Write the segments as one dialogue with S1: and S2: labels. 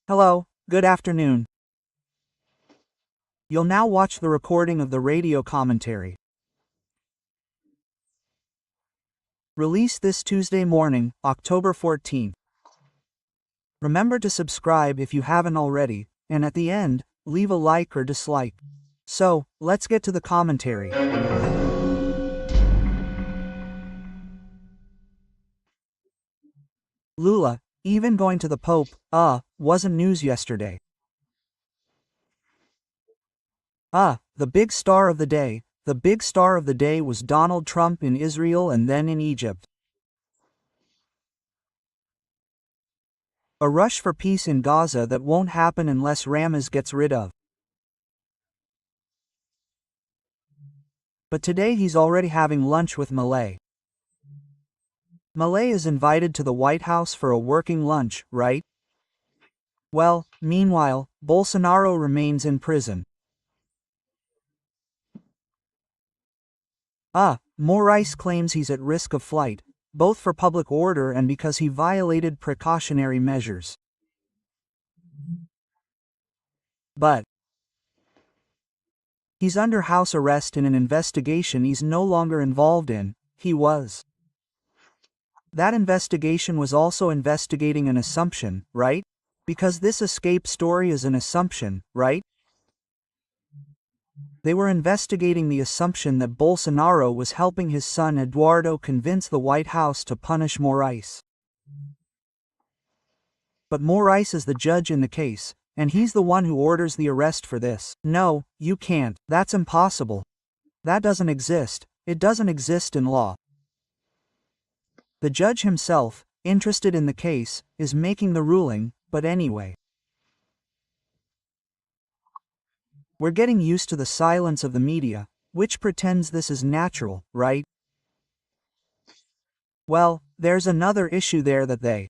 S1: Hello, good afternoon. You'll now watch the recording of the radio commentary. Released this Tuesday morning, October 14th. Remember to subscribe if you haven't already, and at the end, leave a like or dislike. So, let's get to the commentary. Lula, even going to the Pope, wasn't news yesterday. The big star of the day. The big star of the day was Donald Trump in Israel and then in Egypt. A rush for peace in Gaza that won't happen unless Hamas gets rid of. But today he's already having lunch with Malay. Malay is invited to the White House for a working lunch, right? Well, meanwhile, Bolsonaro remains in prison. Moraes claims he's at risk of flight, both for public order and because he violated precautionary measures. But he's under house arrest in an investigation he's no longer involved in. He was. That investigation was also investigating an assumption, right? Because this escape story is an assumption, right? They were investigating the assumption that Bolsonaro was helping his son Eduardo convince the White House to punish Moraes. But Moraes is the judge in the case, and he's the one who orders the arrest for this. No, you can't. That's impossible. That doesn't exist. It doesn't exist in law. The judge himself, interested in the case, is making the ruling, but anyway. We're getting used to the silence of the media, which pretends this is natural, right? Well, there's another issue there that they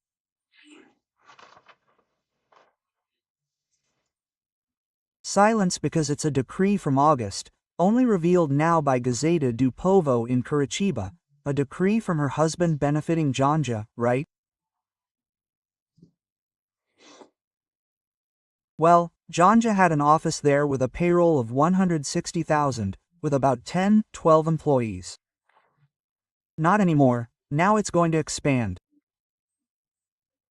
S1: silence because it's a decree from August, only revealed now by Gazeta do Povo in Curitiba, a decree from her husband benefiting Janja, right? Well, Janja had an office there with a payroll of 160,000, with about 10-12 employees. Not anymore, now it's going to expand.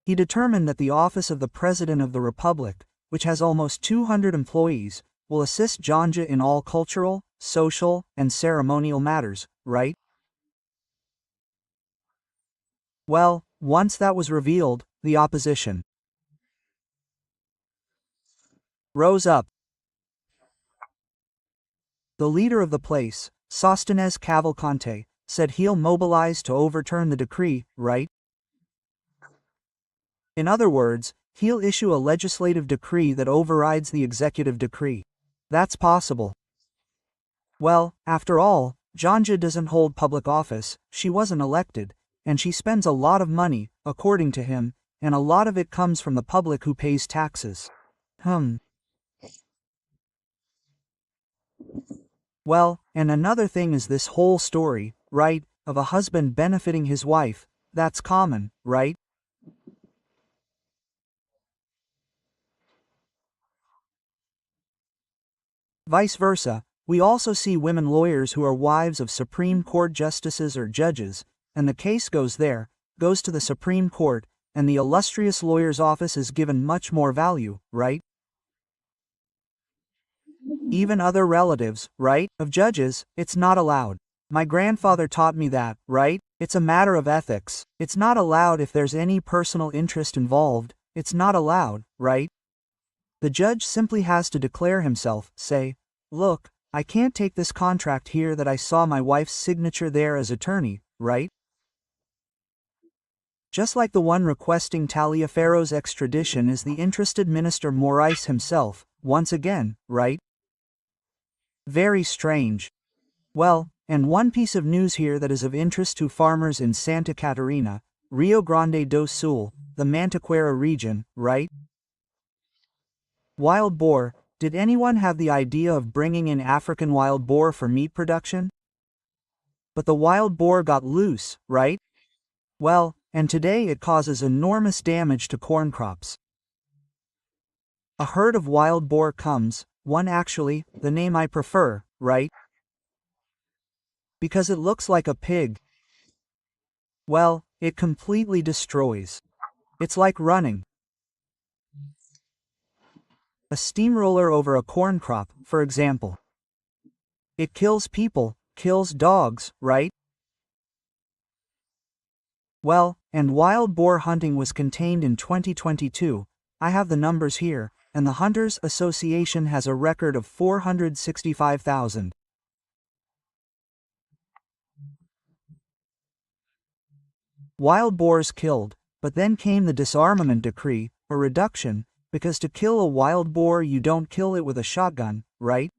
S1: He determined that the office of the President of the Republic, which has almost 200 employees, will assist Janja in all cultural, social, and ceremonial matters, right? Well, once that was revealed, the opposition rose up. The leader of the place, Sóstenes Cavalcante, said he'll mobilize to overturn the decree, right? In other words, he'll issue a legislative decree that overrides the executive decree. That's possible. Well, after all, Janja doesn't hold public office, she wasn't elected, and she spends a lot of money, according to him, and a lot of it comes from the public who pays taxes. Well, and another thing is this whole story, right, of a husband benefiting his wife. That's common, right? Vice versa, we also see women lawyers who are wives of Supreme Court justices or judges, and the case goes to the Supreme Court, and the illustrious lawyer's office is given much more value, right? Even other relatives, right, of judges, it's not allowed. My grandfather taught me that, right? It's a matter of ethics. It's not allowed if there's any personal interest involved. It's not allowed, right? The judge simply has to declare himself, say, look, I can't take this contract here that I saw my wife's signature there as attorney, right? Just like the one requesting Taliaferro's extradition is the interested minister Moraes himself, once again, right? Very strange. Well, and one piece of news here that is of interest to farmers in Santa Catarina, Rio Grande do Sul, the Mantiqueira region, right? Wild boar. Did anyone have the idea of bringing in African wild boar for meat production? But the wild boar got loose, right? Well, and today it causes enormous damage to corn crops. A herd of wild boar comes, one actually, the name I prefer, right? Because it looks like a pig. Well, it completely destroys. It's like running a steamroller over a corn crop, for example. It kills people, kills dogs, right? Well, and wild boar hunting was contained in 2022, I have the numbers here, and the Hunters Association has a record of 465,000. Wild boars killed, but then came the disarmament decree, or reduction, because to kill a wild boar you don't kill it with a shotgun, right?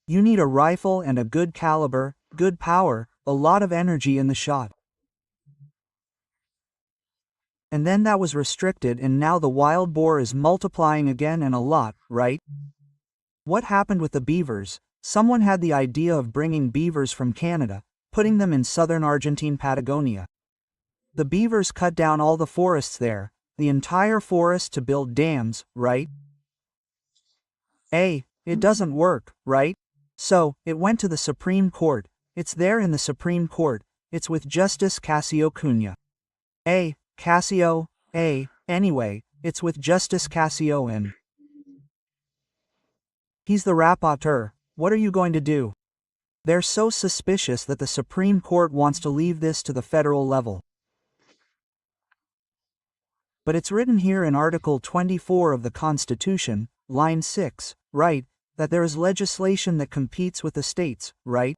S1: You need a rifle and a good caliber, good power, a lot of energy in the shot. And then that was restricted and now the wild boar is multiplying again and a lot, right? What happened with the beavers? Someone had the idea of bringing beavers from Canada, putting them in southern Argentine Patagonia. The beavers cut down all the forests there, the entire forest to build dams, right? It doesn't work, right? So, it went to the Supreme Court. It's there in the Supreme Court. It's with Justice Cassio Cunha. Cassio, anyway, it's with Justice Cassio and he's the rapporteur. What are you going to do? They're so suspicious that the Supreme Court wants to leave this to the federal level. But it's written here in Article 24 of the Constitution, line 6, right, that there is legislation that competes with the states, right?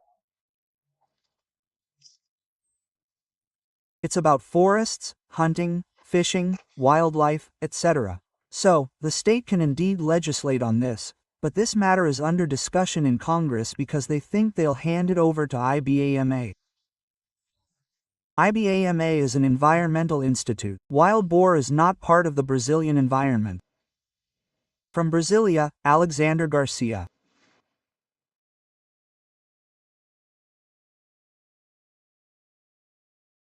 S1: It's about forests, hunting, fishing, wildlife, etc. So, the state can indeed legislate on this, but this matter is under discussion in Congress because they think they'll hand it over to IBAMA. IBAMA is an environmental institute. Wild boar is not part of the Brazilian environment. From Brasília, Alexandre Garcia.